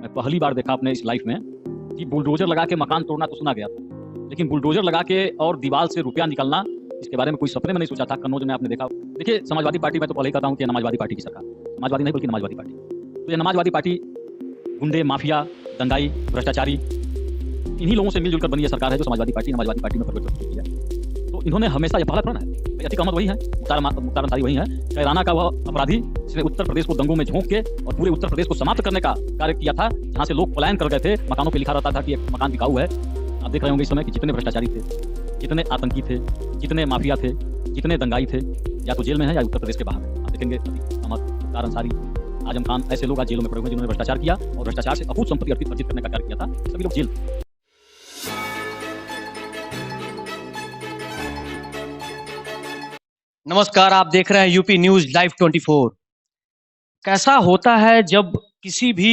मैं पहली बार देखा अपने इस लाइफ में कि बुलडोजर लगा के मकान तोड़ना तो सुना गया था, लेकिन बुलडोजर लगा के और दीवार से रुपया निकलना, इसके बारे में कोई सपने में नहीं सोचा था। कन्नौज में आपने देखा। देखिए, समाजवादी पार्टी, मैं तो पहले ही कहता हूँ कि समाजवादी पार्टी की सरकार, समाजवादी नहीं बल्कि समाजवादी पार्टी। तो ये समाजवादी पार्टी गुंडे, माफिया, दंगाई, भ्रष्टाचारी, इन्हीं लोगों से मिलजुल कर बनी ये सरकार है जो समाजवादी पार्टी में परिवर्तित हो चुकी है। तो इन्होंने हमेशा, ये पहला थोड़ा है, अतीक अहमद वही है, मुख्तार अंसारी वही है, कैराना का वह अपराधी जिसने उत्तर प्रदेश को दंगों में झोंक के और पूरे उत्तर प्रदेश को समाप्त करने का कार्य किया था, जहां से लोग पलायन कर गए थे। मकानों पे लिखा रहता था कि एक मकान बिकाऊ है। आप देख रहे होंगे इस समय कि जितने भ्रष्टाचारी थे, जितने आतंकी थे, जितने माफिया थे, जितने दंगाई थे, या तो जेल में है या उत्तर प्रदेश के बाहर है। आप देखेंगे अतीक अहमद, मुख्तार अंसारी, आजम खान, ऐसे लोग आज जेलों में पड़े हुए हैं जिन्होंने भ्रष्टाचार किया और भ्रष्टाचार से अकूत संपत्ति अर्जित करने का कार्य किया था। सभी लोग जेल। नमस्कार, आप देख रहे हैं यूपी न्यूज लाइव 24। कैसा होता है जब किसी भी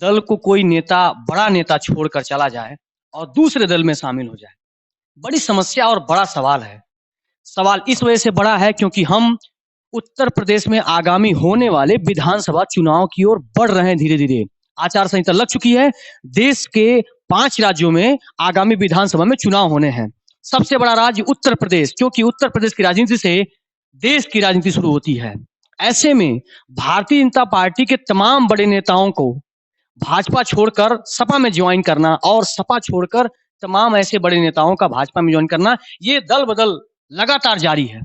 दल को कोई नेता, बड़ा नेता छोड़कर चला जाए और दूसरे दल में शामिल हो जाए। बड़ी समस्या और बड़ा सवाल है। सवाल इस वजह से बड़ा है क्योंकि हम उत्तर प्रदेश में आगामी होने वाले विधानसभा चुनाव की ओर बढ़ रहे हैं। धीरे धीरे आचार संहिता लग चुकी है। देश के 5 राज्यों में आगामी विधानसभा में चुनाव होने हैं। सबसे बड़ा राज्य उत्तर प्रदेश, क्योंकि उत्तर प्रदेश की राजनीति से देश की राजनीति शुरू होती है। ऐसे में भारतीय जनता पार्टी के तमाम बड़े नेताओं को भाजपा छोड़कर सपा में ज्वाइन करना और सपा छोड़कर तमाम ऐसे बड़े नेताओं का भाजपा में ज्वाइन करना, ये दल बदल लगातार जारी है।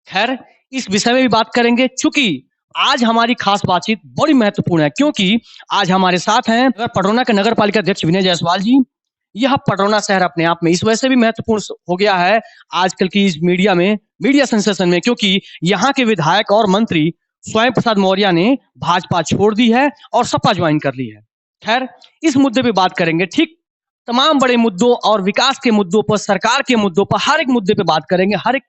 खैर, इस विषय में भी बात करेंगे, चूंकि आज हमारी खास बातचीत बड़ी महत्वपूर्ण है, क्योंकि आज हमारे साथ हैं पडरौना के नगर पालिका अध्यक्ष विनय जायसवाल जी। यह पडरौना शहर अपने आप में इस वजह से भी महत्वपूर्ण हो गया है आजकल की इस मीडिया सेंसेशन में, क्योंकि यहाँ के विधायक और मंत्री स्वयं प्रसाद मौर्य ने भाजपा छोड़ दी है और सपा ज्वाइन कर ली है। खैर, इस मुद्दे पे बात करेंगे। ठीक तमाम बड़े मुद्दों और विकास के मुद्दों पर, सरकार के मुद्दों पर, हर एक मुद्दे पे बात करेंगे, हर एक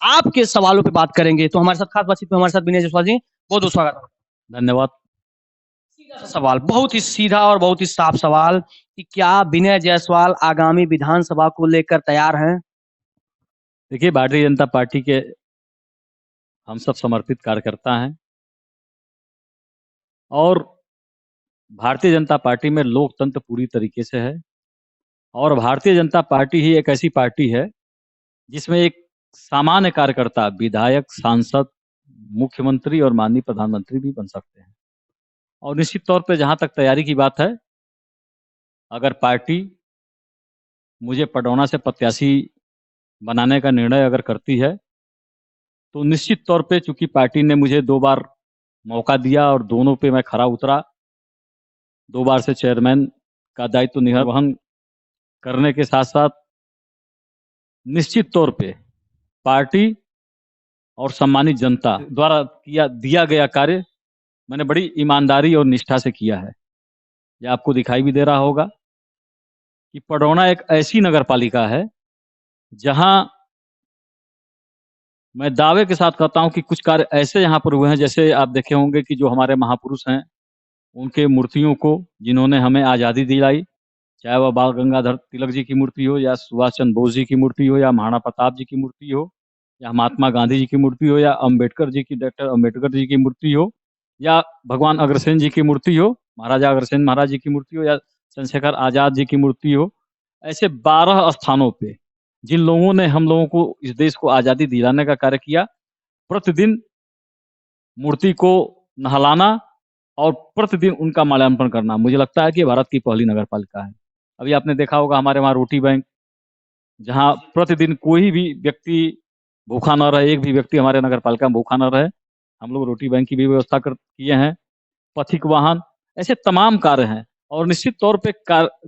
आपके सवालों पे बात करेंगे। तो हमारे साथ खास बातचीत में हमारे साथ विनय जायसवाल जी, बहुत बहुत स्वागत है। धन्यवाद। सीधा सा सवाल, बहुत ही सीधा और बहुत ही साफ सवाल, कि क्या विनय जायसवाल आगामी विधानसभा को लेकर तैयार हैं? देखिए, भारतीय जनता पार्टी के हम सब समर्पित कार्यकर्ता हैं और भारतीय जनता पार्टी में लोकतंत्र पूरी तरीके से है और भारतीय जनता पार्टी ही एक ऐसी पार्टी है जिसमें एक सामान्य कार्यकर्ता विधायक, सांसद, मुख्यमंत्री और माननीय प्रधानमंत्री भी बन सकते हैं। और निश्चित तौर पे जहां तक तैयारी की बात है, अगर पार्टी मुझे पडरौना से प्रत्याशी बनाने का निर्णय अगर करती है, तो निश्चित तौर पे, चूंकि पार्टी ने मुझे 2 बार मौका दिया और दोनों पे मैं खरा उतरा, 2 बार से चेयरमैन का दायित्व निर्वहन करने के साथ साथ निश्चित तौर पे पार्टी और सम्मानित जनता द्वारा दिया गया कार्य मैंने बड़ी ईमानदारी और निष्ठा से किया है। ये आपको दिखाई भी दे रहा होगा कि पडरौना एक ऐसी नगर पालिका है जहां मैं दावे के साथ कहता हूं कि कुछ कार्य ऐसे यहाँ पर हुए हैं, जैसे आप देखे होंगे कि जो हमारे महापुरुष हैं उनके मूर्तियों को, जिन्होंने हमें आज़ादी दिलाई, चाहे वह बाल गंगाधर तिलक जी की मूर्ति हो या सुभाष चंद्र बोस जी की मूर्ति हो या महाराणा प्रताप जी की मूर्ति हो या महात्मा गांधी जी की मूर्ति हो या डॉक्टर अम्बेडकर जी की मूर्ति हो या भगवान अग्रसेन जी की मूर्ति हो, महाराजा अग्रसेन महाराज जी की मूर्ति हो या चंद्रशेखर आजाद जी की मूर्ति हो। ऐसे 12 स्थानों पे जिन लोगों ने हम लोगों को, इस देश को आज़ादी दिलाने का कार्य किया, प्रतिदिन मूर्ति को नहलाना और प्रतिदिन उनका माल्यार्पण करना, मुझे लगता है कि भारत की पहली नगर पालिका है। अभी आपने देखा होगा हमारे वहाँ रोटी बैंक, जहाँ प्रतिदिन कोई भी व्यक्ति भूखा न रहे, एक भी व्यक्ति हमारे नगर पालिका में भूखा न रहे, हम लोग रोटी बैंक की भी व्यवस्था किए हैं। पथिक वाहन, ऐसे तमाम कार्य हैं। और निश्चित तौर पे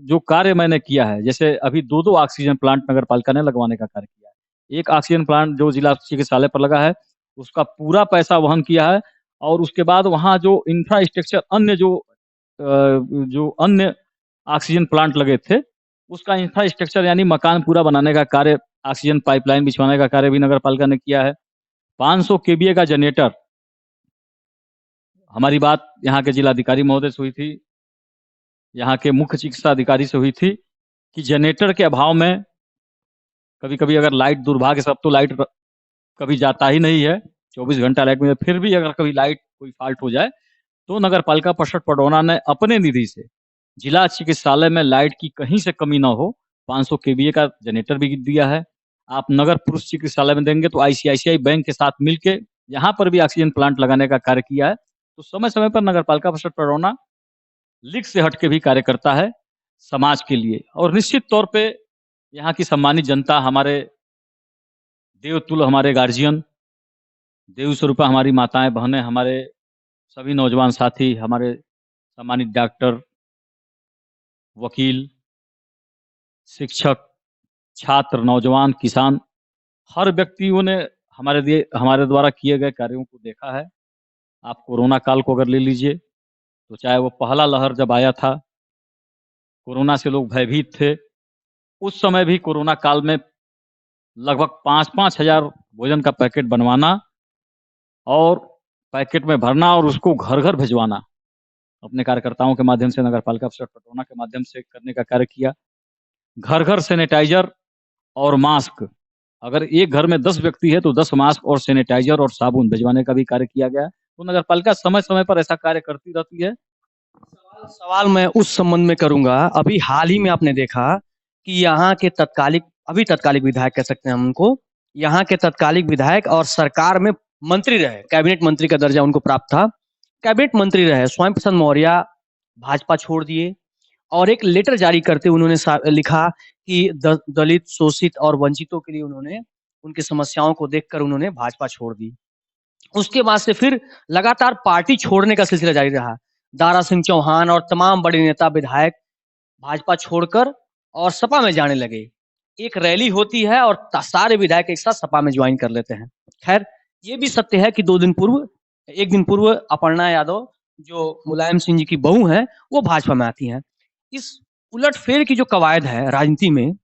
जो कार्य मैंने किया है, जैसे अभी 2 ऑक्सीजन प्लांट नगर पालिका ने लगवाने का कार्य किया है। एक ऑक्सीजन प्लांट जो जिला चिकित्सालय पर लगा है, उसका पूरा पैसा वहन किया है। और उसके बाद वहाँ जो इंफ्रास्ट्रक्चर, अन्य जो अन्य ऑक्सीजन प्लांट लगे थे, उसका इंफ्रास्ट्रक्चर यानी मकान पूरा बनाने का कार्य, ऑक्सीजन पाइपलाइन बिछवाने का कार्य भी नगर पालिका ने किया है। 500 केवीए का जनरेटर, हमारी बात यहाँ के जिलाधिकारी महोदय से हुई थी, यहाँ के मुख्य चिकित्सा अधिकारी से हुई थी कि जनरेटर के अभाव में कभी कभी अगर लाइट, दुर्भाग्य से अब तो लाइट कभी जाता ही नहीं है, 24 घंटा लाइट में, फिर भी अगर कभी लाइट कोई फॉल्ट हो जाए तो नगर पालिका परिषद पडरौना ने अपने निधि से जिला चिकित्सालय में लाइट की कहीं से कमी ना हो 500 केवीए का जनरेटर भी दिया है। आप नगर पुरुष चिकित्सालय में देंगे तो आईसीआईसीआई बैंक के साथ मिलके यहाँ पर भी ऑक्सीजन प्लांट लगाने का कार्य किया है। तो समय समय पर नगर पालिका परिषद पडरौना लीक से हट के भी कार्य करता है समाज के लिए। और निश्चित तौर पे यहाँ की सम्मानित जनता, हमारे देवतुल्य हमारे गार्जियन, देव स्वरूपा हमारी माताएं बहनें, हमारे सभी नौजवान साथी, हमारे सम्मानित डॉक्टर, वकील, शिक्षक, छात्र, नौजवान, किसान, हर व्यक्तियों ने हमारे द्वारा किए गए कार्यों को देखा है। आप कोरोना काल को अगर ले लीजिए तो चाहे वो पहला लहर जब आया था, कोरोना से लोग भयभीत थे, उस समय भी कोरोना काल में लगभग 5-5 हजार भोजन का पैकेट बनवाना और पैकेट में भरना और उसको घर-घर भिजवाना, अपने कार्यकर्ताओं के माध्यम से नगर पालिका परिषद पडरौना के माध्यम से करने का कार्य किया। घर-घर सैनिटाइजर और मास्क, अगर एक घर में 10 व्यक्ति है तो 10 मास्क और सैनिटाइजर और साबुन भिजवाने का भी कार्य किया गया। तो नगर पालिका समय-समय पर ऐसा कार्य करती रहती है। सवाल मैं उस संबंध में करूंगा। अभी हाल ही में आपने देखा कि यहाँ के तत्कालिक विधायक कह सकते हैं हम उनको, यहाँ के तत्कालिक विधायक और सरकार में मंत्री रहे, कैबिनेट मंत्री का दर्जा उनको प्राप्त था, कैबिनेट मंत्री रहे स्वयं प्रसन्न मौर्य भाजपा छोड़ दिए और एक लेटर जारी करते उन्होंने लिखा कि दलित, शोषित और वंचितों के लिए उन्होंने उनकी समस्याओं को देखकर उन्होंने भाजपा छोड़ दी। उसके बाद से फिर लगातार पार्टी छोड़ने का सिलसिला जारी रहा। दारा सिंह चौहान और तमाम बड़े नेता विधायक भाजपा छोड़कर और सपा में जाने लगे। एक रैली होती है और सारे विधायक एक साथ सपा में ज्वाइन कर लेते हैं। खैर, ये भी सत्य है कि एक दिन पूर्व अपर्णा यादव जो मुलायम सिंह जी की बहू हैं, वो भाजपा में आती हैं। इस उलटफेर की जो कवायद है राजनीति में,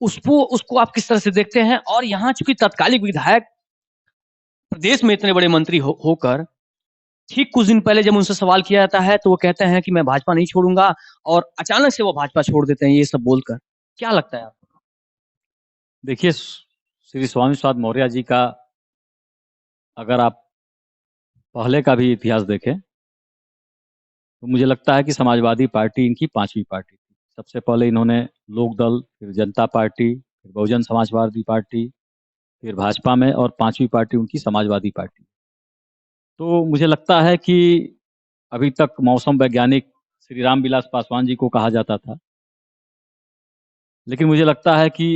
उसको आप किस तरह से देखते हैं? और यहाँ चूंकि तत्कालिक विधायक प्रदेश में इतने बड़े मंत्री होकर ठीक कुछ दिन पहले जब उनसे सवाल किया जाता है तो वो कहते हैं कि मैं भाजपा नहीं छोड़ूंगा और अचानक से वो भाजपा छोड़ देते हैं ये सब बोलकर। क्या लगता है आपको? देखिए, श्री स्वामी प्रसाद मौर्य जी का अगर आप पहले का भी इतिहास देखें तो मुझे लगता है कि समाजवादी पार्टी इनकी 5वीं पार्टी थी। सबसे पहले इन्होंने लोकदल, फिर जनता पार्टी, फिर बहुजन समाजवादी पार्टी, फिर भाजपा में और 5वीं पार्टी उनकी समाजवादी पार्टी। तो मुझे लगता है कि अभी तक मौसम वैज्ञानिक श्री रामविलास पासवान जी को कहा जाता था, लेकिन मुझे लगता है कि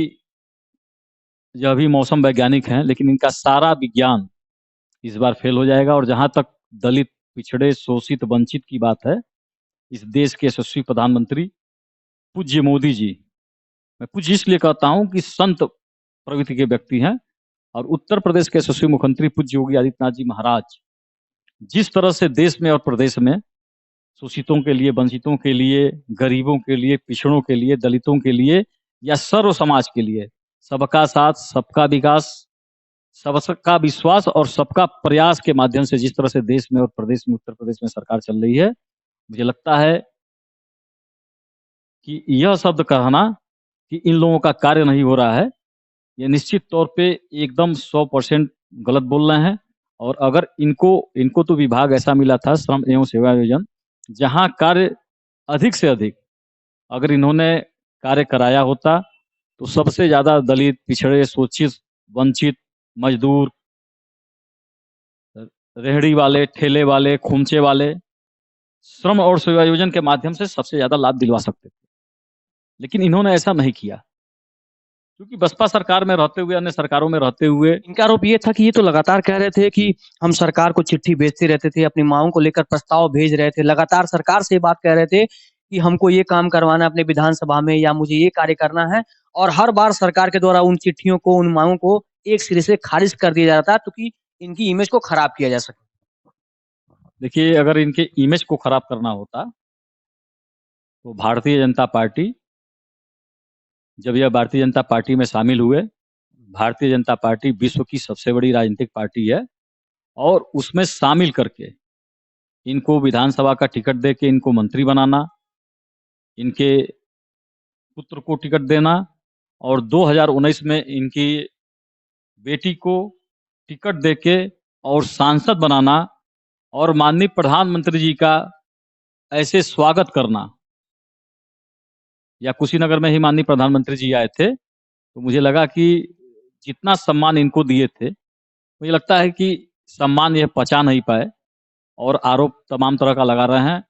यह भी मौसम वैज्ञानिक हैं, लेकिन इनका सारा विज्ञान इस बार फेल हो जाएगा। और जहां तक दलित, पिछड़े, शोषित, वंचित की बात है, इस देश के यशस्वी प्रधानमंत्री पूज्य मोदी जी, मैं पूज्य इसलिए कहता हूं कि संत प्रवृत्ति के व्यक्ति हैं, और उत्तर प्रदेश के यशस्वी मुख्यमंत्री पूज्य योगी आदित्यनाथ जी महाराज जिस तरह से देश में और प्रदेश में शोषितों के लिए, वंचितों के लिए, गरीबों के लिए, पिछड़ों के लिए, दलितों के लिए या सर्व समाज के लिए सबका साथ, सबका विकास, सबका विश्वास और सबका प्रयास के माध्यम से जिस तरह से देश में और प्रदेश में, उत्तर प्रदेश में सरकार चल रही है, मुझे लगता है कि यह शब्द कहना कि इन लोगों का कार्य नहीं हो रहा है, ये निश्चित तौर पे एकदम 100% गलत बोल रहे हैं। और अगर इनको तो विभाग ऐसा मिला था, श्रम एवं सेवा योजन, जहां कार्य अधिक से अधिक अगर इन्होंने कार्य कराया होता तो सबसे ज्यादा दलित, पिछड़े, शोषित, वंचित, मजदूर, रेहड़ी वाले, ठेले वाले, खुमचे वाले श्रम और सेवा योजन के माध्यम से सबसे ज्यादा लाभ दिलवा सकते थे, लेकिन इन्होंने ऐसा नहीं किया। क्योंकि बसपा सरकार में रहते हुए, अन्य सरकारों में रहते हुए, इनका आरोप ये था कि ये तो लगातार कह रहे थे कि हम सरकार को चिट्ठी भेजते रहते थे, अपनी मांगों को लेकर प्रस्ताव भेज रहे थे, लगातार सरकार से बात कह रहे थे कि हमको ये काम करवाना है अपने विधानसभा में या मुझे ये कार्य करना है, और हर बार सरकार के द्वारा उन चिट्ठियों को, उन मांगों को एक सिरे से खारिज कर दिया जाता क्योंकि इनकी इमेज को खराब किया जा सके। देखिए, अगर इनके इमेज को खराब करना होता तो भारतीय जनता पार्टी, जब यह भारतीय जनता पार्टी में शामिल हुए, भारतीय जनता पार्टी विश्व की सबसे बड़ी राजनीतिक पार्टी है, और उसमें शामिल करके इनको विधानसभा का टिकट देके इनको मंत्री बनाना, इनके पुत्र को टिकट देना, और 2019 में इनकी बेटी को टिकट देके और सांसद बनाना, और माननीय प्रधानमंत्री जी का ऐसे स्वागत करना, या कुशीनगर में ही माननीय प्रधानमंत्री जी आए थे, तो मुझे लगा कि जितना सम्मान इनको दिए थे, मुझे लगता है कि सम्मान ये पचा नहीं पाए और आरोप तमाम तरह का लगा रहे हैं।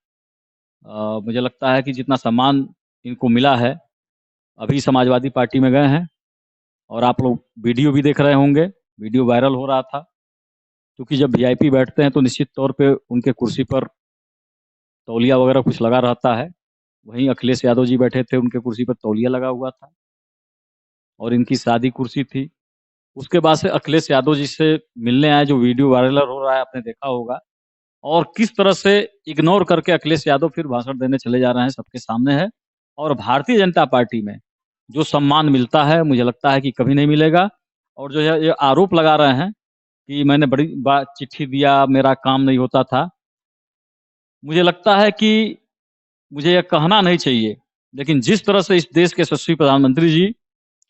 मुझे लगता है कि जितना सम्मान इनको मिला है, अभी समाजवादी पार्टी में गए हैं और आप लोग वीडियो भी देख रहे होंगे, वीडियो वायरल हो रहा था, क्योंकि जब वीआईपी बैठते हैं तो निश्चित तौर पे उनके कुर्सी पर तौलिया वगैरह कुछ लगा रहता है। वहीं अखिलेश यादव जी बैठे थे, उनके कुर्सी पर तौलिया लगा हुआ था और इनकी सादी कुर्सी थी। उसके बाद से अखिलेश यादव जी से मिलने आए, जो वीडियो वायरल हो रहा है आपने देखा होगा, और किस तरह से इग्नोर करके अखिलेश यादव फिर भाषण देने चले जा रहे हैं, सबके सामने है। और भारतीय जनता पार्टी में जो सम्मान मिलता है, मुझे लगता है कि कभी नहीं मिलेगा। और जो है ये आरोप लगा रहे हैं कि मैंने बड़ी बार चिट्ठी दिया, मेरा काम नहीं होता था, मुझे लगता है कि मुझे यह कहना नहीं चाहिए, लेकिन जिस तरह से इस देश के यशस्वी प्रधानमंत्री जी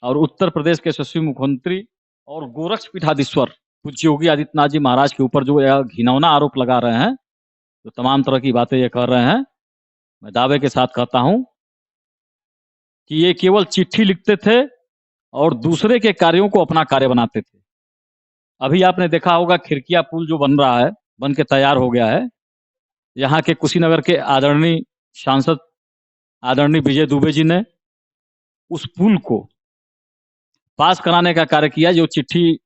और उत्तर प्रदेश के यशस्वी मुख्यमंत्री और गोरक्ष पीठाधीश्वर पूज्य योगी आदित्यनाथ जी महाराज के ऊपर जो यह घिनौना आरोप लगा रहे हैं, जो तमाम तरह की बातें ये कर रहे हैं, मैं दावे के साथ कहता हूं कि ये केवल चिट्ठी लिखते थे और दूसरे के कार्यों को अपना कार्य बनाते थे। अभी आपने देखा होगा खिड़किया पुल जो बन रहा है, बन के तैयार हो गया है। यहाँ के कुशीनगर के आदरणीय सांसद आदरणीय विजय दुबे जी ने उस पुल को पास कराने का कार्य किया, जो चिट्ठी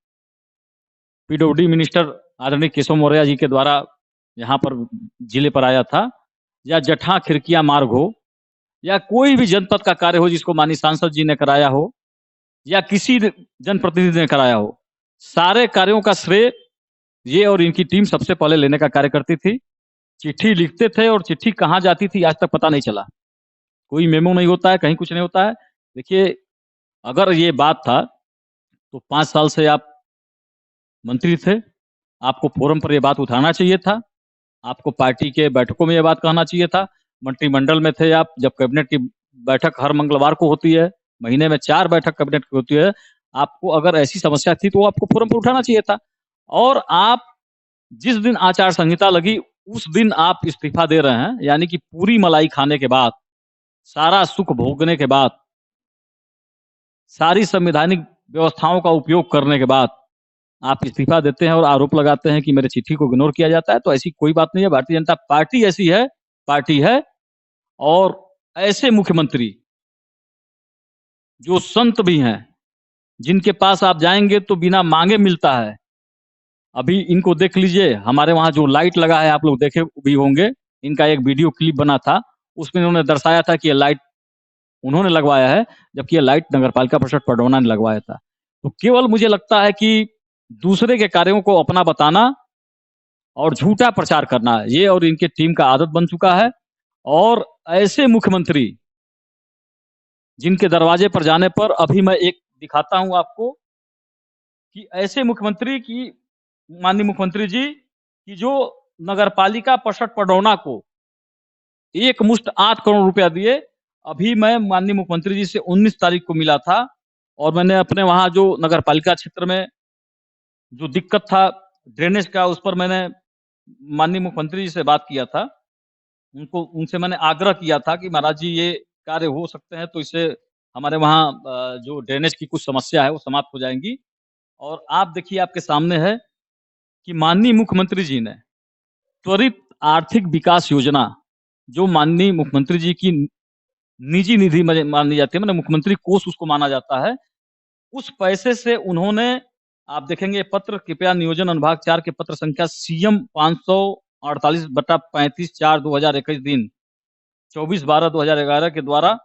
पीडब्ल्यूडी मिनिस्टर आदरणीय केशव मौर्य जी के द्वारा यहाँ पर जिले पर आया था। या जठा खिड़किया मार्ग हो, या कोई भी जनपद का कार्य हो जिसको माननीय सांसद जी ने कराया हो या किसी जनप्रतिनिधि ने कराया हो, सारे कार्यों का श्रेय ये और इनकी टीम सबसे पहले लेने का कार्य करती थी। चिट्ठी लिखते थे और चिट्ठी कहाँ जाती थी आज तक पता नहीं चला। कोई मेमो नहीं होता है, कहीं कुछ नहीं होता है। देखिए, अगर ये बात था तो 5 साल से आप मंत्री थे, आपको फोरम पर ये बात उठाना चाहिए था, आपको पार्टी के बैठकों में ये बात कहना चाहिए था। मंत्रिमंडल में थे आप, जब कैबिनेट की बैठक हर मंगलवार को होती है, महीने में 4 बैठक कैबिनेट की होती है, आपको अगर ऐसी समस्या थी तो आपको फोरम पर उठाना चाहिए था। और आप जिस दिन आचार संहिता लगी उस दिन आप इस्तीफा दे रहे हैं, यानी कि पूरी मलाई खाने के बाद, सारा सुख भोगने के बाद, सारी संवैधानिक व्यवस्थाओं का उपयोग करने के बाद आप इस्तीफा देते हैं और आरोप लगाते हैं कि मेरे चिट्ठी को इग्नोर किया जाता है। तो ऐसी कोई बात नहीं है। भारतीय जनता पार्टी ऐसी है, पार्टी है। और ऐसे मुख्यमंत्री जो संत भी हैं, जिनके पास आप जाएंगे तो बिना मांगे मिलता है। अभी इनको देख लीजिए, हमारे वहां जो लाइट लगा है, आप लोग देखे भी होंगे, इनका एक वीडियो क्लिप बना था, उसमें इन्होंने दर्शाया था कि ये लाइट उन्होंने लगवाया है, जबकि ये लाइट नगरपालिका परिषद पडरौना ने लगवाया था। तो केवल मुझे लगता है कि दूसरे के कार्यों को अपना बताना और झूठा प्रचार करना, ये और इनके टीम का आदत बन चुका है। और ऐसे मुख्यमंत्री जिनके दरवाजे पर जाने पर, अभी मैं एक दिखाता हूं आपको, कि ऐसे मुख्यमंत्री की माननीय मुख्यमंत्री जी की जो नगरपालिका परिषद पडरौना को एक मुश्त 8 करोड़ रुपया दिए। अभी मैं माननीय मुख्यमंत्री जी से 19 तारीख को मिला था और मैंने अपने वहां जो नगरपालिका क्षेत्र में जो दिक्कत था ड्रेनेज का, उस पर मैंने माननीय मुख्यमंत्री जी से बात किया था। उनसे मैंने आग्रह किया था कि महाराज जी ये कार्य हो सकते हैं तो इससे हमारे वहाँ जो ड्रेनेज की कुछ समस्या है वो समाप्त हो जाएंगी। और आप देखिए, आपके सामने है कि माननीय मुख्यमंत्री जी ने त्वरित आर्थिक विकास योजना, जो माननीय मुख्यमंत्री जी की निजी निधि मानी जाती है, मतलब मुख्यमंत्री कोष उसको माना जाता है, उस पैसे से उन्होंने, आप देखेंगे पत्र, कृपया नियोजन अनुभाग 4 के पत्र संख्या CM 548/35/4/2021 दिन 24/12/2011 के द्वारा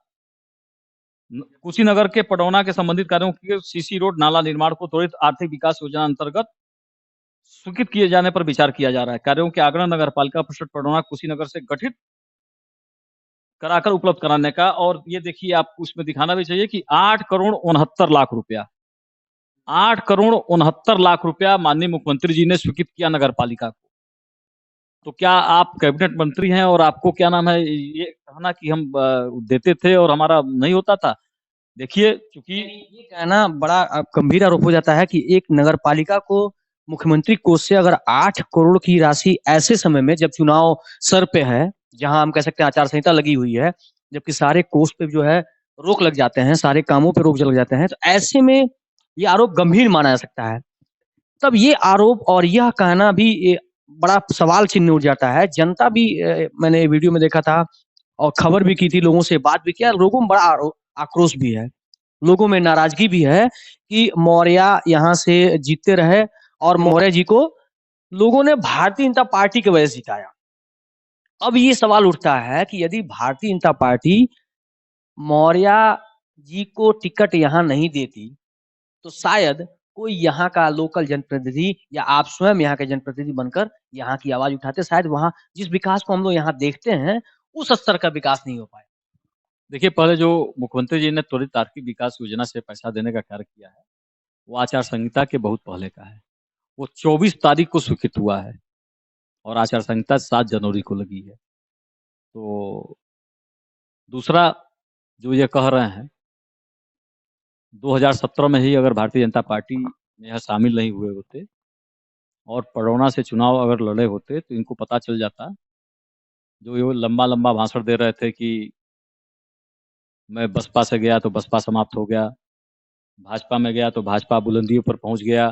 कुशीनगर के पडरौना के संबंधित कार्यों के सीसी रोड नाला निर्माण को त्वरित आर्थिक विकास योजना अंतर्गत स्वीकृत किए जाने पर विचार किया जा रहा है। कार्यों के आगरण नगर पालिका परिषद पडरौना कुशीनगर से गठित कराकर उपलब्ध कराने का। और ये देखिए, आपको उसमें दिखाना भी चाहिए कि 8 करोड़ 69 लाख रुपया, 8 करोड़ 69 लाख रुपया माननीय मुख्यमंत्री जी ने स्वीकृत किया नगर पालिका को। तो क्या आप कैबिनेट मंत्री हैं और आपको क्या नाम है ये कहना कि हम देते थे और हमारा नहीं होता था? देखिए, चूंकि ये कहना बड़ा गंभीर आरोप हो जाता है कि एक नगर पालिका को मुख्यमंत्री कोष से अगर 8 करोड़ की राशि ऐसे समय में जब चुनाव सर पे है, जहां हम कह सकते हैं आचार संहिता लगी हुई है, जबकि सारे कोष पे जो है रोक लग जाते हैं, सारे कामों पे रोक लग जाते हैं, तो ऐसे में ये आरोप गंभीर माना जा सकता है। तब ये आरोप और यह कहना भी बड़ा सवाल चिन्ह उठ जाता है। जनता भी मैंने वीडियो में देखा था और खबर भी की थी, लोगों से बात भी किया, लोगों में बड़ा आक्रोश भी है, लोगों में नाराजगी भी है कि मौर्य यहाँ से जीतते रहे और मौर्य जी को लोगों ने भारतीय जनता पार्टी की वजह से जिताया। अब ये सवाल उठता है कि यदि भारतीय जनता पार्टी मौर्य जी को टिकट यहाँ नहीं देती तो शायद कोई यहाँ का लोकल जनप्रतिनिधि या आप स्वयं यहाँ के जनप्रतिनिधि बनकर यहाँ की आवाज उठाते, शायद वहां जिस विकास को हम लोग यहाँ देखते हैं उस स्तर का विकास नहीं हो पाया। देखिए, पहले जो मुख्यमंत्री जी ने त्वरित आर्थिक विकास योजना से पैसा देने का कार्य किया है, वो आचार संहिता के बहुत पहले का है। वो 24 तारीख को स्वीकृत हुआ है और आचार संहिता 7 जनवरी को लगी है। तो दूसरा जो ये कह रहे हैं, 2017 में ही अगर भारतीय जनता पार्टी में यह शामिल नहीं हुए होते और पडरौना से चुनाव अगर लड़े होते तो इनको पता चल जाता। जो ये लंबा लंबा भाषण दे रहे थे कि मैं बसपा से गया तो बसपा समाप्त हो गया, भाजपा में गया तो भाजपा बुलंदियों पर पहुंच गया।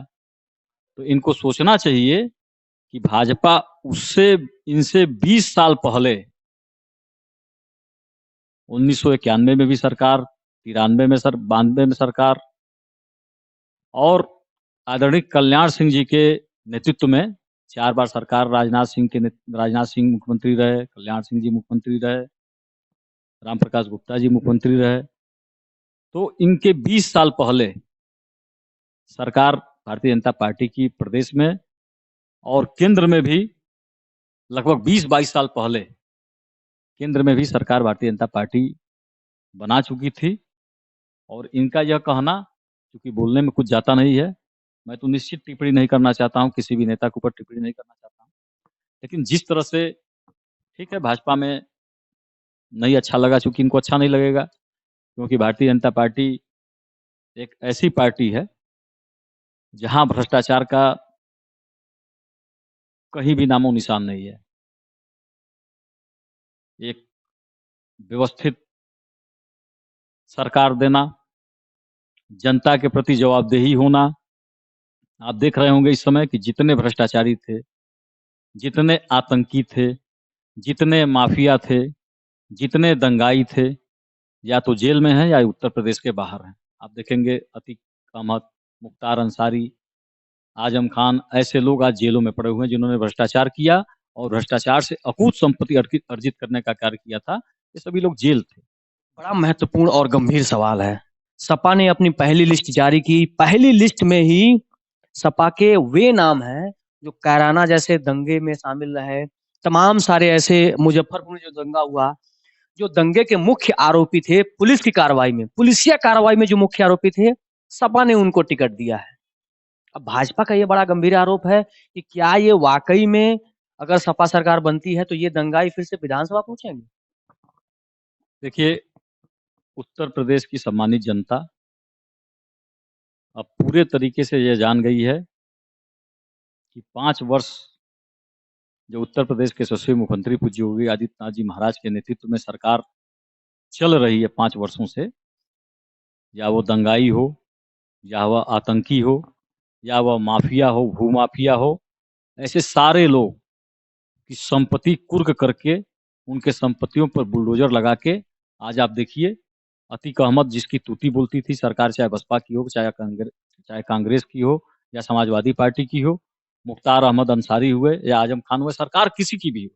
तो इनको सोचना चाहिए कि भाजपा उससे इनसे 20 साल पहले 1991 में भी सरकार, 93 में 92 में सरकार और आदरणीय कल्याण सिंह जी के नेतृत्व में 4 बार सरकार, राजनाथ सिंह मुख्यमंत्री रहे, कल्याण सिंह जी मुख्यमंत्री रहे, राम प्रकाश गुप्ता जी मुख्यमंत्री रहे। तो इनके 20 साल पहले सरकार भारतीय जनता पार्टी की प्रदेश में और केंद्र में भी लगभग 20-22 साल पहले केंद्र में भी सरकार भारतीय जनता पार्टी बना चुकी थी। और इनका यह कहना, क्योंकि बोलने में कुछ जाता नहीं है, मैं तो निश्चित टिप्पणी नहीं करना चाहता हूं, किसी भी नेता के ऊपर टिप्पणी नहीं करना चाहता हूं, लेकिन जिस तरह से, ठीक है, भाजपा में नहीं अच्छा लगा, चूंकि इनको अच्छा नहीं लगेगा, क्योंकि भारतीय जनता पार्टी एक ऐसी पार्टी है जहां भ्रष्टाचार का कहीं भी नामो निशान नहीं है। एक व्यवस्थित सरकार देना, जनता के प्रति जवाबदेही होना। आप देख रहे होंगे इस समय कि जितने भ्रष्टाचारी थे, जितने आतंकी थे, जितने माफिया थे, जितने दंगाई थे, या तो जेल में हैं या उत्तर प्रदेश के बाहर हैं। आप देखेंगे अतीक अहमद, मुख्तार अंसारी, आजम खान, ऐसे लोग आज जेलों में पड़े हुए हैं जिन्होंने भ्रष्टाचार किया और भ्रष्टाचार से अकूत संपत्ति अर्जित करने का कार्य किया था। ये सभी लोग जेल थे। बड़ा महत्वपूर्ण और गंभीर सवाल है। सपा ने अपनी पहली लिस्ट जारी की, पहली लिस्ट में ही सपा के वे नाम हैं जो कैराना जैसे दंगे में शामिल रहे, तमाम सारे ऐसे, मुजफ्फरपुर में जो दंगा हुआ, जो दंगे के मुख्य आरोपी थे, पुलिस की कार्रवाई में, पुलिसिया कार्रवाई में जो मुख्य आरोपी थे, सपा ने उनको टिकट दिया है। अब भाजपा का ये बड़ा गंभीर आरोप है कि क्या ये वाकई में अगर सपा सरकार बनती है तो ये दंगाई फिर से विधानसभा पहुंचेंगे? देखिए, उत्तर प्रदेश की सम्मानित जनता अब पूरे तरीके से यह जान गई है कि 5 वर्ष जो उत्तर प्रदेश के यशस्वी मुख्यमंत्री पूज्य योगी आदित्यनाथ जी महाराज के नेतृत्व में सरकार चल रही है 5 वर्षों से, या वो दंगाई हो, या वह आतंकी हो, या वह माफिया हो, भूमाफिया हो, ऐसे सारे लोग की संपत्ति कुर्क करके उनके संपत्तियों पर बुलडोजर लगा के आज आप देखिए, अतीक अहमद जिसकी तूती बोलती थी सरकार, चाहे बसपा की हो, चाहे कांग्रेस की हो या समाजवादी पार्टी की हो, मुख्तार अहमद अंसारी हुए या आजम खान हुए, सरकार किसी की भी हो,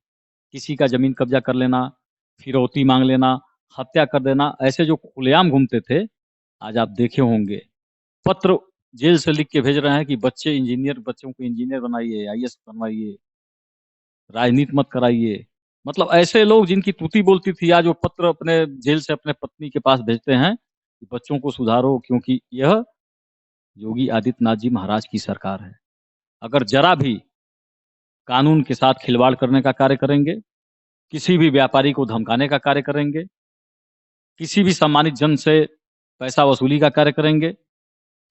किसी का जमीन कब्जा कर लेना, फिरौती मांग लेना, हत्या कर देना, ऐसे जो खुलेआम घूमते थे, आज आप देखे होंगे पत्र जेल से लिख के भेज रहे हैं कि बच्चों को इंजीनियर बनाइए, आईएएस बनवाइए, राजनीति मत कराइए। मतलब ऐसे लोग जिनकी तूती बोलती थी, आज वो पत्र अपने जेल से अपने पत्नी के पास भेजते हैं कि बच्चों को सुधारो, क्योंकि यह योगी आदित्यनाथ जी महाराज की सरकार है। अगर जरा भी कानून के साथ खिलवाड़ करने का कार्य करेंगे, किसी भी व्यापारी को धमकाने का कार्य करेंगे, किसी भी सम्मानित जन से पैसा वसूली का कार्य करेंगे,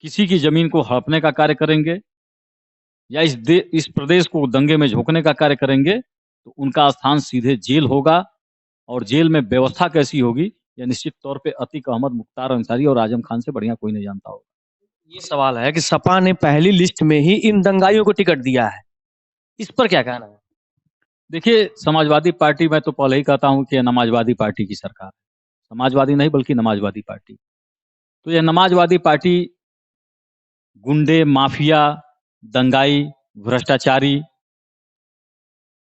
किसी की जमीन को हड़पने का कार्य करेंगे, या इस प्रदेश को दंगे में झोंकने का कार्य करेंगे तो उनका स्थान सीधे जेल होगा। और जेल में व्यवस्था कैसी होगी यह निश्चित तौर पे अतीक अहमद, मुख्तार अंसारी और आजम खान से बढ़िया कोई नहीं जानता होगा। ये सवाल है कि सपा ने पहली लिस्ट में ही इन दंगाइयों को टिकट दिया है, इस पर क्या कहना है? देखिए, समाजवादी पार्टी, मैं तो पहले ही कहता हूं कि यह नमाजवादी पार्टी की सरकार है। समाजवादी नहीं बल्कि नमाजवादी पार्टी। तो यह नमाजवादी पार्टी गुंडे, माफिया, दंगाई, भ्रष्टाचारी,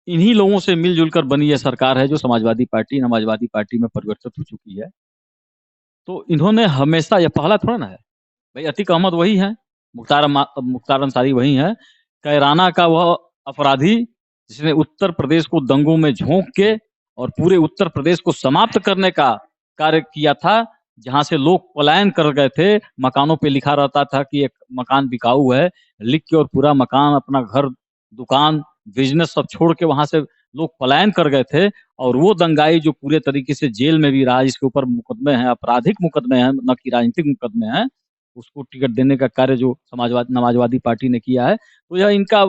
इन्हीं लोगों से मिलजुल कर बनी यह सरकार है जो समाजवादी पार्टी नमाजवादी पार्टी में परिवर्तित हो चुकी है। तो इन्होंने हमेशा, यह पहला थोड़ा ना है भाई, अतीक अहमद वही है, मुख्तार अंसारी वही है, कैराना का वह अपराधी जिसने उत्तर प्रदेश को दंगों में झोंक के और पूरे उत्तर प्रदेश को समाप्त करने का कार्य किया था, जहां से लोग पलायन कर गए थे। मकानों पे लिखा रहता था कि एक मकान बिकाऊ है, लिख के और पूरा मकान, अपना घर, दुकान, बिजनेस सब छोड़ के वहां से लोग पलायन कर गए थे। और वो दंगाई जो पूरे तरीके से जेल में भी रहा, जिसके ऊपर मुकदमे हैं, आपराधिक मुकदमे हैं, न कि राजनीतिक मुकदमे हैं, उसको टिकट देने का कार्य जो नमाजवादी पार्टी ने किया है, तो यह इनका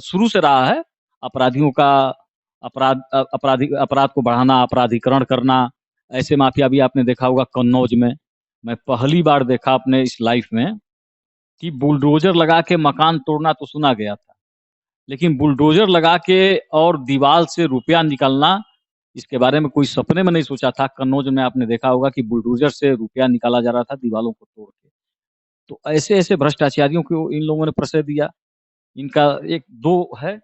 शुरू से रहा है। अपराधियों का अपराध को बढ़ाना, अपराधीकरण करना। ऐसे माफिया भी आपने देखा होगा कन्नौज में। मैं पहली बार देखा अपने इस लाइफ में कि बुलडोजर लगा के मकान तोड़ना तो सुना गया था, लेकिन बुलडोजर लगा के और दीवार से रुपया निकालना, इसके बारे में कोई सपने में नहीं सोचा था। कन्नौज में आपने देखा होगा कि बुलडोजर से रुपया निकाला जा रहा था दीवारों को तोड़ के। तो ऐसे ऐसे भ्रष्टाचारियों को इन लोगों ने प्रश्रय दिया। इनका एक दो है,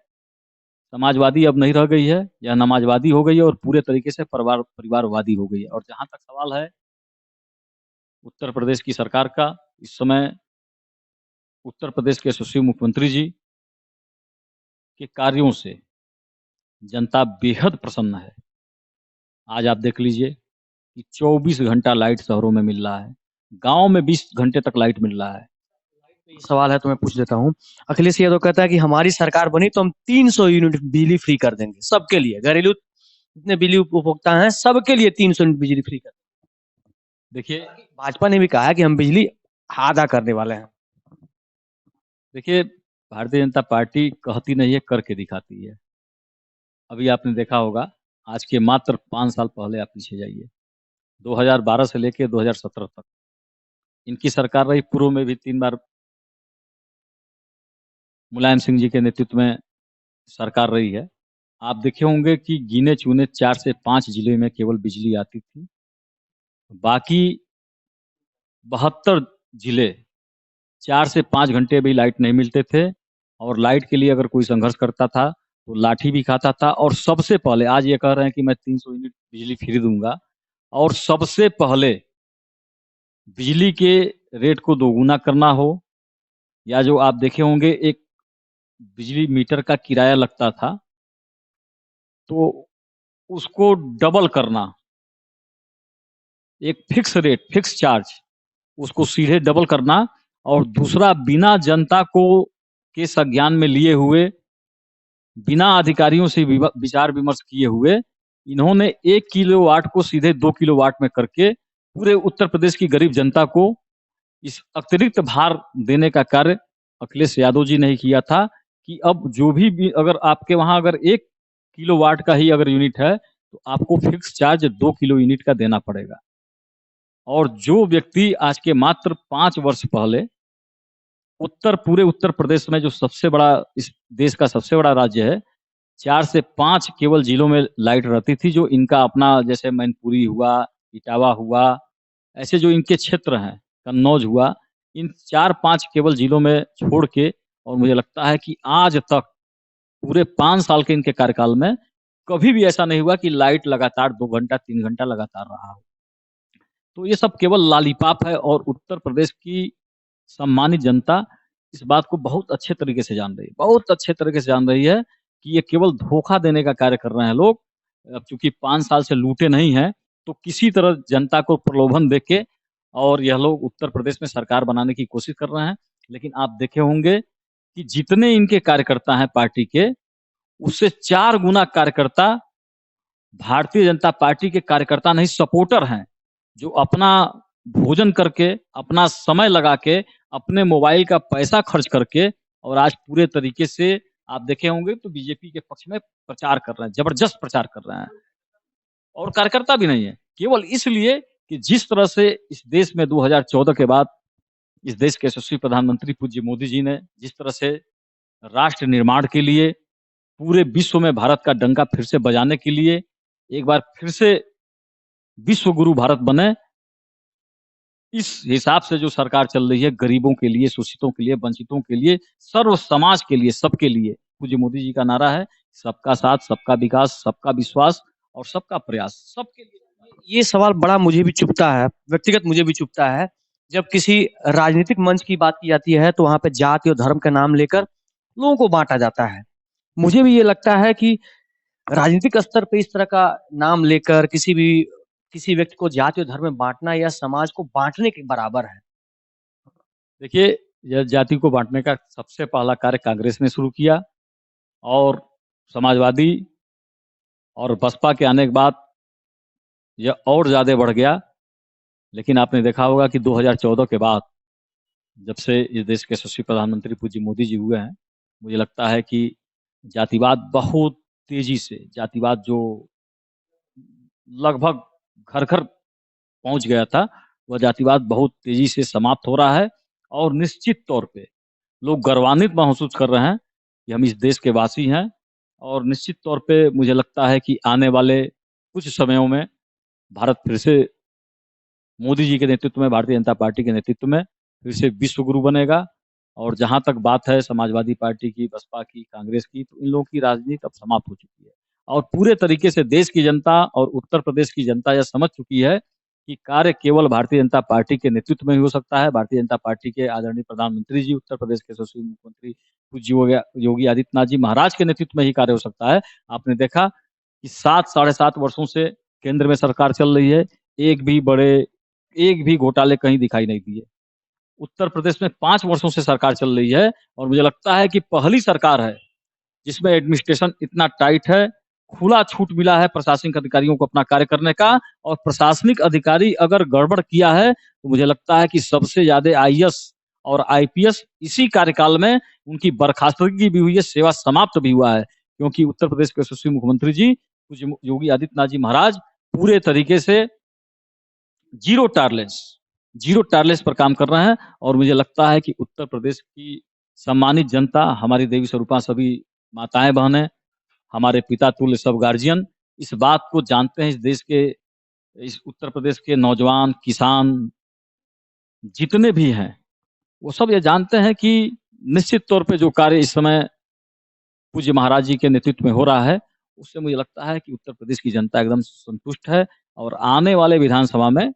समाजवादी अब नहीं रह गई है, यह नमाजवादी हो गई है और पूरे तरीके से परिवारवादी हो गई है। और जहां तक सवाल है उत्तर प्रदेश की सरकार का, इस समय उत्तर प्रदेश के यशस्वी मुख्यमंत्री जी के कार्यों से जनता बेहद प्रसन्न है। आज आप देख लीजिए कि 24 घंटा लाइट शहरों में मिल रहा है, गांव में 20 घंटे तक लाइट मिल रहा है। ये सवाल है तो मैं पूछ देता हूँ। अखिलेश यादव कहता है कि हमारी सरकार बनी तो हम 300 यूनिट बिजली फ्री कर देंगे सबके लिए, घरेलू जितने बिजली उपभोक्ता हैं सबके लिए 300 यूनिट बिजली फ्री कर देंगे। देखिए, भाजपा ने भी कहा है कि हम बिजली आधा करने वाले हैं। देखिए, भारतीय जनता पार्टी कहती नहीं है, करके दिखाती है। अभी आपने देखा होगा, आज के मात्र 5 साल पहले आप पीछे जाइए, 2012 से लेकर 2017 तक इनकी सरकार रही। पूर्व में भी 3 बार मुलायम सिंह जी के नेतृत्व में सरकार रही है। आप देखे होंगे कि गिने चुने 4 से 5 जिले में केवल बिजली आती थी, बाकी 72 जिले 4 से 5 घंटे भी लाइट नहीं मिलते थे। और लाइट के लिए अगर कोई संघर्ष करता था तो लाठी भी खाता था। और सबसे पहले, आज ये कह रहे हैं कि मैं 300 यूनिट बिजली फ्री दूंगा, और सबसे पहले बिजली के रेट को दोगुना करना हो, या जो आप देखे होंगे एक बिजली मीटर का किराया लगता था तो उसको डबल करना, एक फिक्स रेट, फिक्स चार्ज, उसको सीधे डबल करना। और दूसरा, बिना जनता को के संज्ञान में लिए हुए, बिना अधिकारियों से विचार विमर्श किए हुए, इन्होंने 1 किलोवाट को सीधे 2 किलोवाट में करके पूरे उत्तर प्रदेश की गरीब जनता को इस अतिरिक्त भार देने का कार्य अखिलेश यादव जी ने ही किया था। कि अब जो भी अगर आपके वहां अगर 1 किलोवाट का ही अगर यूनिट है तो आपको फिक्स चार्ज 2 किलो यूनिट का देना पड़ेगा। और जो व्यक्ति आज के मात्र 5 वर्ष पहले पूरे उत्तर प्रदेश में, जो सबसे बड़ा, इस देश का सबसे बड़ा राज्य है, 4 से 5 केवल जिलों में लाइट रहती थी, जो इनका अपना, जैसे मैनपुरी हुआ, इटावा हुआ, ऐसे जो इनके क्षेत्र हैं, कन्नौज हुआ, इन 4-5 केवल जिलों में छोड़ के, और मुझे लगता है कि आज तक पूरे 5 साल के इनके कार्यकाल में कभी भी ऐसा नहीं हुआ कि लाइट लगातार 2 घंटा 3 घंटा लगातार रहा हो। तो ये सब केवल लॉलीपॉप है, और उत्तर प्रदेश की सम्मानित जनता इस बात को बहुत अच्छे तरीके से जान रही है, बहुत अच्छे तरीके से जान रही है कि ये केवल धोखा देने का कार्य कर रहे हैं लोग। अब चूंकि 5 साल से लूटे नहीं हैं, तो किसी तरह जनता को प्रलोभन देके और यह लोग उत्तर प्रदेश में सरकार बनाने की कोशिश कर रहे हैं। लेकिन आप देखे होंगे कि जितने इनके कार्यकर्ता हैं पार्टी के, उससे 4 गुना कार्यकर्ता भारतीय जनता पार्टी के कार्यकर्ता नहीं, सपोर्टर हैं, जो अपना भोजन करके, अपना समय लगा के, अपने मोबाइल का पैसा खर्च करके और आज पूरे तरीके से आप देखे होंगे तो बीजेपी के पक्ष में प्रचार कर रहे हैं, जबरदस्त प्रचार कर रहे हैं, और कार्यकर्ता भी नहीं है, केवल इसलिए कि जिस तरह से इस देश में 2014 के बाद इस देश के यशस्वी प्रधानमंत्री पूज्य मोदी जी ने जिस तरह से राष्ट्र निर्माण के लिए पूरे विश्व में भारत का डंका फिर से बजाने के लिए एक बार फिर से विश्व गुरु भारत बने, इस हिसाब से जो सरकार चल रही है गरीबों के लिए, शोषितों के लिए, वंचितों के लिए, सर्व समाज के लिए, सबके लिए, पूज्य मोदी जी का नारा है सबका साथ, सबका विकास, सबका विश्वास और सबका प्रयास, सबके लिए। ये सवाल बड़ा मुझे भी चुभता है, व्यक्तिगत मुझे भी चुभता है। जब किसी राजनीतिक मंच की बात की जाती है तो वहां पे जाति और धर्म का नाम लेकर लोगों को बांटा जाता है। मुझे भी ये लगता है कि राजनीतिक स्तर पे इस तरह का नाम लेकर किसी व्यक्ति को जाति और धर्म में बांटना या समाज को बांटने के बराबर है। देखिए, यह जाति को बांटने का सबसे पहला कार्य कांग्रेस ने शुरू किया और समाजवादी और बसपा के आने के बाद यह और ज्यादा बढ़ गया। लेकिन आपने देखा होगा कि 2014 के बाद जब से इस देश के यशस्वी प्रधानमंत्री पूज्य मोदी जी हुए हैं, मुझे लगता है कि जातिवाद बहुत तेजी से, जातिवाद जो लगभग घर घर पहुंच गया था, वह जातिवाद बहुत तेजी से समाप्त हो रहा है और निश्चित तौर पे लोग गर्वान्वित महसूस कर रहे हैं कि हम इस देश के वासी हैं। और निश्चित तौर पे मुझे लगता है कि आने वाले कुछ समयों में भारत फिर से मोदी जी के नेतृत्व में, भारतीय जनता पार्टी के नेतृत्व में फिर से विश्व गुरु बनेगा। और जहां तक बात है समाजवादी पार्टी की, बसपा की, कांग्रेस की, तो इन लोगों की राजनीति अब समाप्त हो चुकी है और पूरे तरीके से देश की जनता और उत्तर प्रदेश की जनता यह समझ चुकी है कि कार्य केवल भारतीय जनता पार्टी के नेतृत्व में ही हो सकता है। भारतीय जनता पार्टी के आदरणीय प्रधानमंत्री जी, उत्तर प्रदेश के यशस्वी मुख्यमंत्री पूज्य योगी आदित्यनाथ जी महाराज के नेतृत्व में ही कार्य हो सकता है। आपने देखा कि 7 साढ़े 7 वर्षों से केंद्र में सरकार चल रही है, एक भी घोटाले कहीं दिखाई नहीं दिए। उत्तर प्रदेश में 5 वर्षों से सरकार चल रही है और मुझे लगता है कि पहली सरकार है जिसमें एडमिनिस्ट्रेशन इतना टाइट है, खुला छूट मिला है प्रशासनिक अधिकारियों को अपना कार्य करने का। और प्रशासनिक अधिकारी अगर गड़बड़ किया है तो मुझे लगता है कि सबसे ज्यादा आईएएस और आईपीएस इसी कार्यकाल में उनकी बर्खास्तगी भी हुई है, सेवा समाप्त भी हुआ है, क्योंकि उत्तर प्रदेश के यशस्वी मुख्यमंत्री जी योगी आदित्यनाथ जी महाराज पूरे तरीके से जीरो टायरलेस पर काम कर रहे हैं। और मुझे लगता है कि उत्तर प्रदेश की सम्मानित जनता, हमारी देवी स्वरूपा सभी माताएं बहनें, हमारे पिता तुल्य सब गार्जियन इस बात को जानते हैं। इस देश के, इस उत्तर प्रदेश के नौजवान किसान जितने भी हैं वो सब ये जानते हैं कि निश्चित तौर पे जो कार्य इस समय पूज्य महाराज जी के नेतृत्व में हो रहा है उससे मुझे लगता है कि उत्तर प्रदेश की जनता एकदम संतुष्ट है। और आने वाले विधानसभा में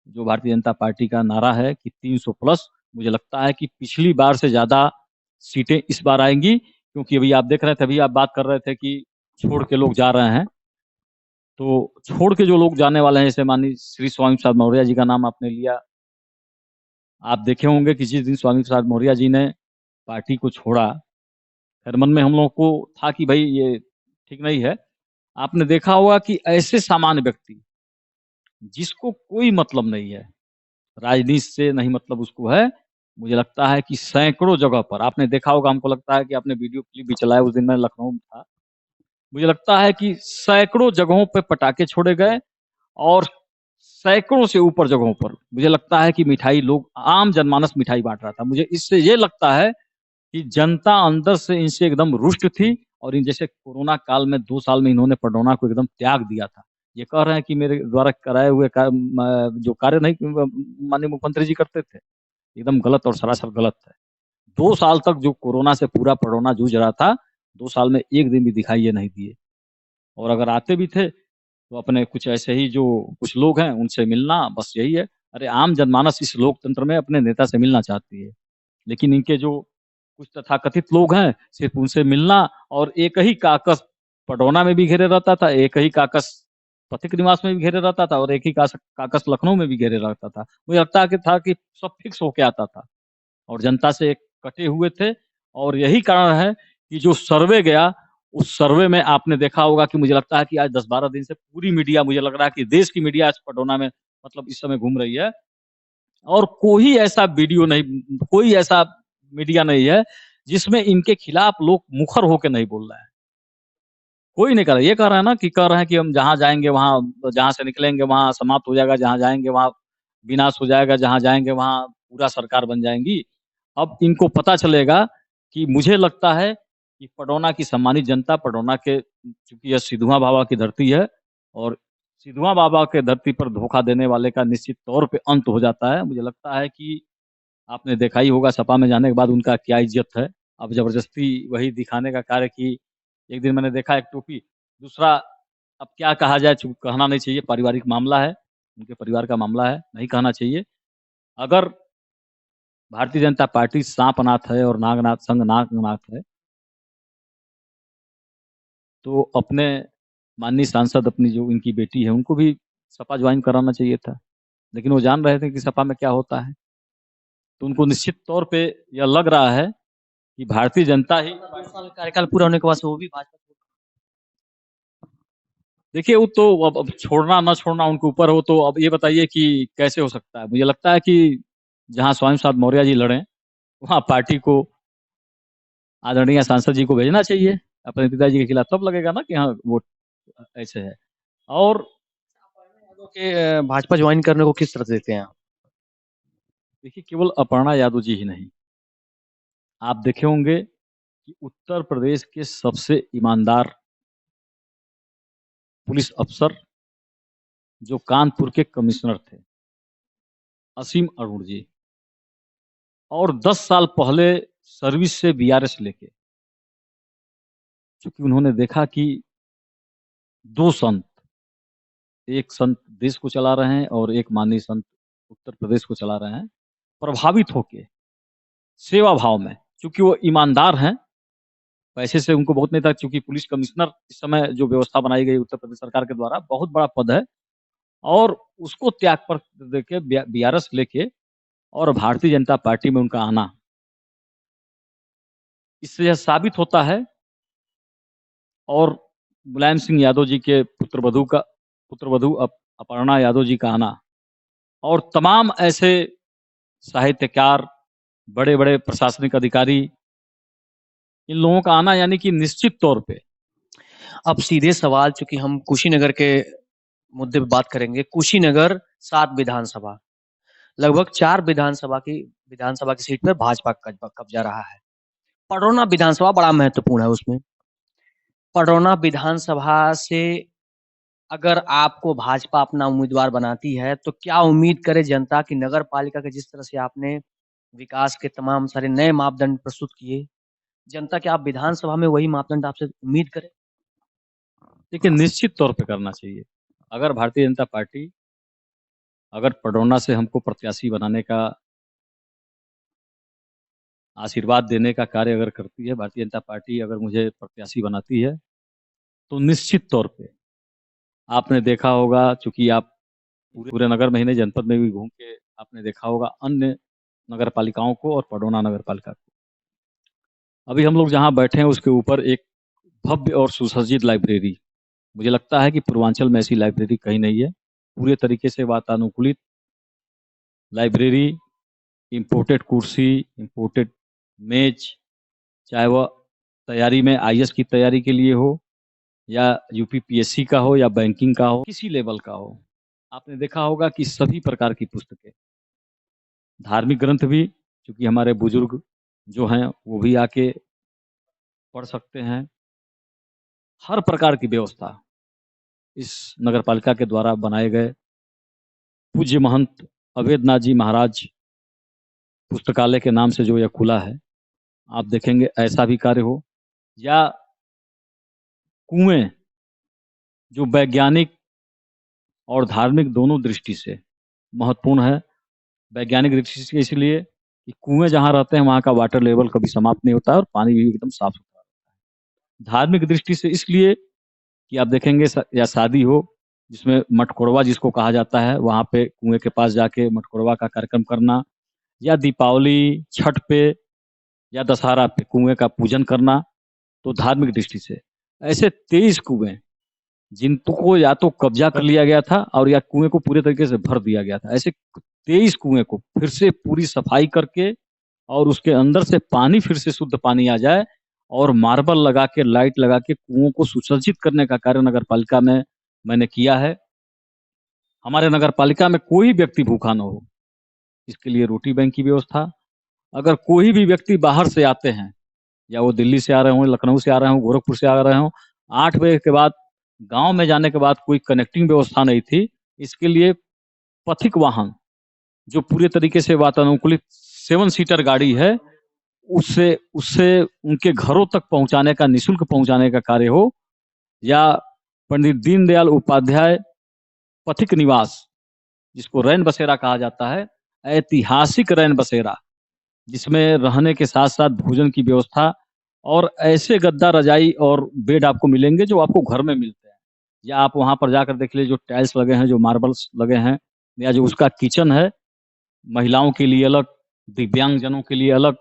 जो भारतीय जनता पार्टी का नारा है कि 300 प्लस, मुझे लगता है कि पिछली बार से ज्यादा सीटें इस बार आएंगी, क्योंकि अभी आप देख रहे थे, अभी आप बात कर रहे थे कि छोड़ के लोग जा रहे हैं, तो छोड़ के जो लोग जाने वाले हैं, जैसे माननीय श्री स्वामी प्रसाद मौर्य जी का नाम आपने लिया, आप देखे होंगे कि जिस दिन स्वामी प्रसाद मौर्य जी ने पार्टी को छोड़ा, खैर मन में हम लोगों को था कि भाई ये ठीक नहीं है। आपने देखा होगा कि ऐसे सामान्य व्यक्ति जिसको कोई मतलब नहीं है, राजनीति से नहीं मतलब उसको है, मुझे लगता है कि सैकड़ों जगह पर आपने देखा होगा, हमको लगता है कि आपने वीडियो क्लिप भी चलाया, उस दिन मैं लखनऊ में था, मुझे लगता है कि सैकड़ों जगहों पे पटाखे छोड़े गए और सैकड़ों से ऊपर जगहों पर मुझे लगता है कि मिठाई, लोग, आम जनमानस मिठाई बांट रहा था। मुझे इससे ये लगता है कि जनता अंदर से इनसे एकदम रुष्ट थी और इन जैसे कोरोना काल में 2 साल में इन्होंने पडरौना को एकदम त्याग दिया था। ये कह रहे हैं कि मेरे द्वारा कराए हुए जो कार्य नहीं माननीय मुख्यमंत्री जी करते थे, एकदम गलत और सरासर गलत है। 2 साल तक जो कोरोना से पूरा पडरौना जूझ रहा था, 2 साल में एक दिन भी दिखाई ये नहीं दिए। और अगर आते भी थे तो अपने कुछ ऐसे ही जो कुछ लोग हैं उनसे मिलना, बस यही है। अरे आम जनमानस इस लोकतंत्र में अपने नेता से मिलना चाहती है, लेकिन इनके जो कुछ तथाकथित लोग हैं सिर्फ उनसे मिलना, और एक ही काकस पडरौना में भी घेरे रहता था, एक ही काकस पथिक निवास में भी घेरे रहता था और एक ही काकस लखनऊ में भी घेरे रहता था। मुझे लगता था कि सब फिक्स होके आता था और जनता से कटे हुए थे। और यही कारण है कि जो सर्वे गया, उस सर्वे में आपने देखा होगा कि मुझे लगता है कि आज 10-12 दिन से पूरी मीडिया, मुझे लग रहा है कि देश की मीडिया आज पडरौना में मतलब इस समय घूम रही है, और कोई ऐसा वीडियो नहीं, कोई ऐसा मीडिया नहीं है जिसमें इनके खिलाफ लोग मुखर होकर नहीं बोल रहे हैं। कोई नहीं कर रहा। ये कह रहा है ना कि कह रहे हैं कि हम जहाँ जाएँगे वहाँ, जहाँ से निकलेंगे वहाँ समाप्त हो जाएगा, जहाँ जाएँगे वहाँ विनाश हो जाएगा, जहाँ जाएँगे वहाँ पूरा सरकार बन जाएँगी। अब इनको पता चलेगा कि मुझे लगता है कि पडरौना की सम्मानित जनता, पडरौना के चूँकि यह सिधुआ बाबा की धरती है और सिधुआ बाबा के धरती पर धोखा देने वाले का निश्चित तौर पे अंत हो जाता है। मुझे लगता है कि आपने देखा ही होगा सपा में जाने के बाद उनका क्या इज़्ज़त है। अब ज़बरदस्ती वही दिखाने का कार्य कि एक दिन मैंने देखा एक टोपी, दूसरा अब क्या कहा जाए, चूँकि कहना नहीं चाहिए, पारिवारिक मामला है, उनके परिवार का मामला है, नहीं कहना चाहिए। अगर भारतीय जनता पार्टी साँपनाथ है और नागनाथ संग नागनाथ है, तो अपने माननीय सांसद अपनी जो इनकी बेटी है, उनको भी सपा ज्वाइन कराना चाहिए था। लेकिन वो जान रहे थे कि सपा में क्या होता है। तो उनको निश्चित तौर पे यह लग रहा है कि भारतीय जनता ही 2 साल कार्यकाल पूरा होने के बाद से वो भी भाजपा देखिए, वो तो अब छोड़ना ना छोड़ना उनके ऊपर हो, तो अब ये बताइए कि कैसे हो सकता है? मुझे लगता है कि जहाँ स्वयं प्रसाद मौर्य जी लड़े, वहाँ पार्टी को आदरणीय सांसद जी को भेजना चाहिए अपने पिताजी के खिलाफ, तब लगेगा ना कि हाँ, वो ऐसे है। और यादव के भाजपा ज्वाइन करने को किस तरह से देखते हैं आप? देखिए, केवल अपर्णा यादव जी ही नहीं, आप देखे होंगे कि उत्तर प्रदेश के सबसे ईमानदार पुलिस अफ़सर, जो कानपुर के कमिश्नर थे, असीम अरुण जी, और 10 साल पहले सर्विस से बीआरएस लेके, चूँकि उन्होंने देखा कि 2 संत, एक संत देश को चला रहे हैं और एक माननीय संत उत्तर प्रदेश को चला रहे हैं, प्रभावित होके सेवा भाव में, चूँकि वो ईमानदार हैं, पैसे से उनको बहुत नहीं था, चूँकि पुलिस कमिश्नर इस समय जो व्यवस्था बनाई गई उत्तर प्रदेश सरकार के द्वारा, बहुत बड़ा पद है, और उसको त्याग पर देके बीआरएस लेके और भारतीय जनता पार्टी में उनका आना, इससे यह साबित होता है। और मुलायम सिंह यादव जी के पुत्रवधू अपर्णा यादव जी का आना, और तमाम ऐसे साहित्यकार, बड़े-बड़े प्रशासनिक अधिकारी, इन लोगों का आना, यानी कि निश्चित तौर पे अब सीधे सवाल, चूँकि हम कुशीनगर के मुद्दे पे बात करेंगे। कुशीनगर 7 विधानसभा, लगभग 4 विधानसभा की सीट पर भाजपा का कब्जा रहा है। पडरौना विधानसभा बड़ा महत्वपूर्ण है उसमें। पडरौना विधानसभा से अगर आपको भाजपा अपना उम्मीदवार बनाती है, तो क्या उम्मीद करे जनता की नगर पालिका के जिस तरह से आपने विकास के तमाम सारे नए मापदंड प्रस्तुत किए, जनता क्या आप विधानसभा में वही मापदंड आपसे उम्मीद करे? देखिए, निश्चित तौर पे करना चाहिए। अगर भारतीय जनता पार्टी अगर पडरौना से हमको प्रत्याशी बनाने का, आशीर्वाद देने का कार्य अगर करती है, भारतीय जनता पार्टी अगर मुझे प्रत्याशी बनाती है, तो निश्चित तौर पे आपने देखा होगा, चूँकि आप पूरे नगर में ही नहीं, जनपद में भी घूम के आपने देखा होगा अन्य नगर पालिकाओं को और पडरौना नगर पालिका को। अभी हम लोग जहाँ बैठे हैं उसके ऊपर एक भव्य और सुसज्जित लाइब्रेरी, मुझे लगता है कि पूर्वांचल में ऐसी लाइब्रेरी कहीं नहीं है। पूरे तरीके से वातानुकूलित लाइब्रेरी, इम्पोर्टेड कुर्सी, इम्पोर्टेड मेज़, चाहे वह तैयारी में आईएएस की तैयारी के लिए हो, या यूपीपीएससी का हो, या बैंकिंग का हो, किसी लेवल का हो। आपने देखा होगा कि सभी प्रकार की पुस्तकें, धार्मिक ग्रंथ भी, चूँकि हमारे बुजुर्ग जो हैं वो भी आके पढ़ सकते हैं। हर प्रकार की व्यवस्था इस नगर पालिका के द्वारा बनाए गए पूज्य महंत अवैधनाथ जी महाराज पुस्तकालय के नाम से जो यह खुला है, आप देखेंगे ऐसा भी कार्य हो, या कुएँ जो वैज्ञानिक और धार्मिक दोनों दृष्टि से महत्वपूर्ण है। वैज्ञानिक दृष्टि से इसलिए कि कुएँ जहाँ रहते हैं वहाँ का वाटर लेवल कभी समाप्त नहीं होता है और पानी भी एकदम साफ-सुथरा रहता है। धार्मिक दृष्टि से इसलिए कि आप देखेंगे या शादी हो जिसमें मटकोरवा जिसको कहा जाता है, वहाँ पे कुएँ के पास जाके मटकोरवा का कार्यक्रम करना, या दीपावली, छठ पे या दशहरा पे कुएँ का पूजन करना, तो धार्मिक दृष्टि से ऐसे 23 कुएँ जिनको या तो कब्जा कर लिया गया था और या कुएँ को पूरे तरीके से भर दिया गया था। ऐसे 23 कुएँ को फिर से पूरी सफाई करके और उसके अंदर से पानी फिर से शुद्ध पानी आ जाए, और मार्बल लगा के, लाइट लगा के कुओं को सुसज्जित करने का कार्य नगर पालिका में मैंने किया है। हमारे नगर पालिका में कोई व्यक्ति भूखा न हो, इसके लिए रोटी बैंक की व्यवस्था। अगर कोई भी व्यक्ति बाहर से आते हैं, या वो दिल्ली से आ रहे हों, लखनऊ से आ रहे हों, गोरखपुर से आ रहे हों, 8 बजे के बाद गांव में जाने के बाद कोई कनेक्टिंग व्यवस्था नहीं थी, इसके लिए पथिक वाहन, जो पूरे तरीके से वातानुकूलित 7 सीटर गाड़ी है, उससे उससे उनके घरों तक पहुंचाने का, निःशुल्क पहुंचाने का कार्य हो, या पंडित दीनदयाल उपाध्याय पथिक निवास, जिसको रैन बसेरा कहा जाता है, ऐतिहासिक रैन बसेरा, जिसमें रहने के साथ साथ भोजन की व्यवस्था, और ऐसे गद्दा, रजाई और बेड आपको मिलेंगे जो आपको घर में मिलते हैं। या आप वहां पर जाकर देख लीजिए, जो टाइल्स लगे हैं, जो मार्बल्स लगे हैं, या जो उसका किचन है, महिलाओं के लिए अलग, दिव्यांग जनों के लिए अलग,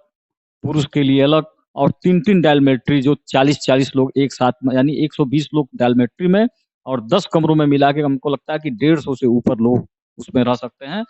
पुरुष के लिए अलग, और 3-3 डॉर्मेट्री, जो 40-40 लोग एक साथ में, यानी 120 लोग डॉर्मेट्री में, और 10 कमरों में मिला के हमको लगता है कि 150 से ऊपर लोग उसमें रह सकते हैं।